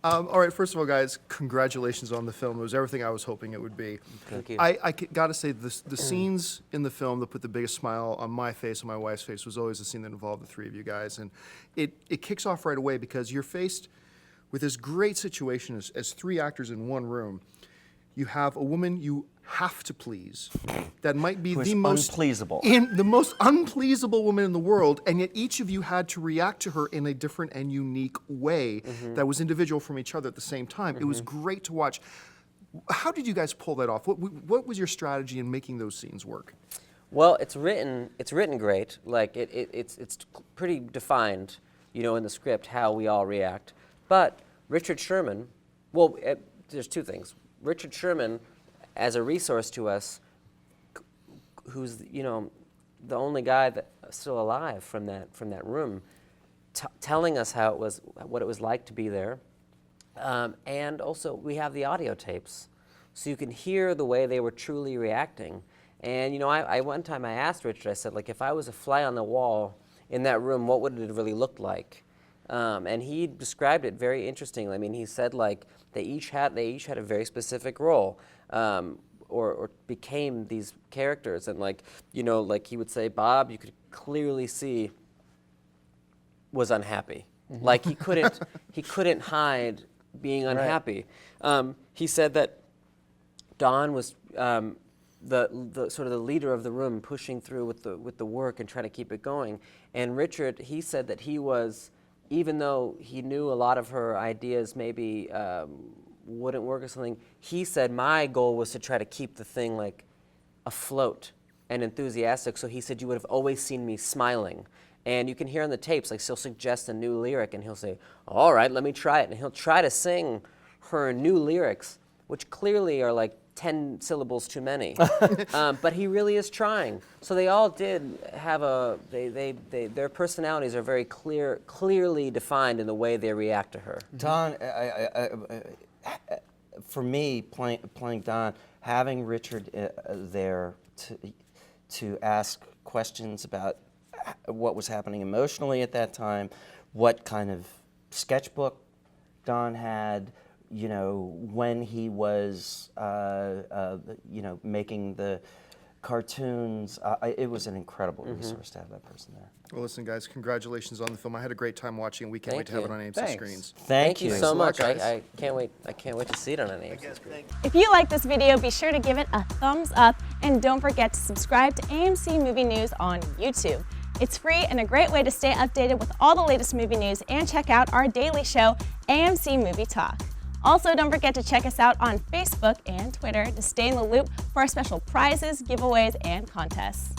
All right, first of all, guys, congratulations on the film. It was everything I was hoping it would be. Thank you. I got to say, the scenes in the film that put the biggest smile on my face and my wife's face was always the scene that involved the three of you guys. And it kicks off right away because you're faced with this great situation as three actors in one room. You have a woman you have to please that might be the most unpleasable woman in the world, and yet each of you had to react to her in a different and unique way that was individual from each other at the same time. It was great to watch. How did you guys pull that off? What was your strategy in making those scenes work? Well, it's written great. Like it's pretty defined, you know, in the script how we all react. But Richard Sherman, well, there's two things. Richard Sherman, as a resource to us, who's, you know, the only guy that's still alive from that room, telling us how it was, what it was like to be there, and also we have the audio tapes, so you can hear the way they were truly reacting. And you know, I one time I asked Richard, I said, like, if I was a fly on the wall in that room, what would it really look like? And he described it very interestingly. I mean, he said, like, they each had a very specific role, or became these characters. And, like, you know, like he would say, Bob, you could clearly see was unhappy. Like he couldn't hide being unhappy. Right. He said that Don was the sort of the leader of the room, pushing through with the work and trying to keep it going. And Richard, he said that he was, even though he knew a lot of her ideas maybe wouldn't work or something, he said my goal was to try to keep the thing like afloat and enthusiastic. So he said you would have always seen me smiling. And you can hear on the tapes, like, she'll suggest a new lyric and he'll say, all right, let me try it. And he'll try to sing her new lyrics, which clearly are like 10 syllables too many. But he really is trying. So they all did have their personalities are very clearly defined in the way they react to her. Don, for me, playing Don, having Richard there to ask questions about what was happening emotionally at that time, what kind of sketchbook Don had, you know, when he was, you know, making the cartoons. It was an incredible resource to have that person there. Well, listen, guys, congratulations on the film. I had a great time watching, and we can't wait to have it on AMC screens. Thank you so much. Thanks a lot, I can't wait. I can't wait to see it on an AMC screen. If you like this video, be sure to give it a thumbs up, and don't forget to subscribe to AMC Movie News on YouTube. It's free and a great way to stay updated with all the latest movie news, and check out our daily show, AMC Movie Talk. Also, don't forget to check us out on Facebook and Twitter to stay in the loop for our special prizes, giveaways, and contests.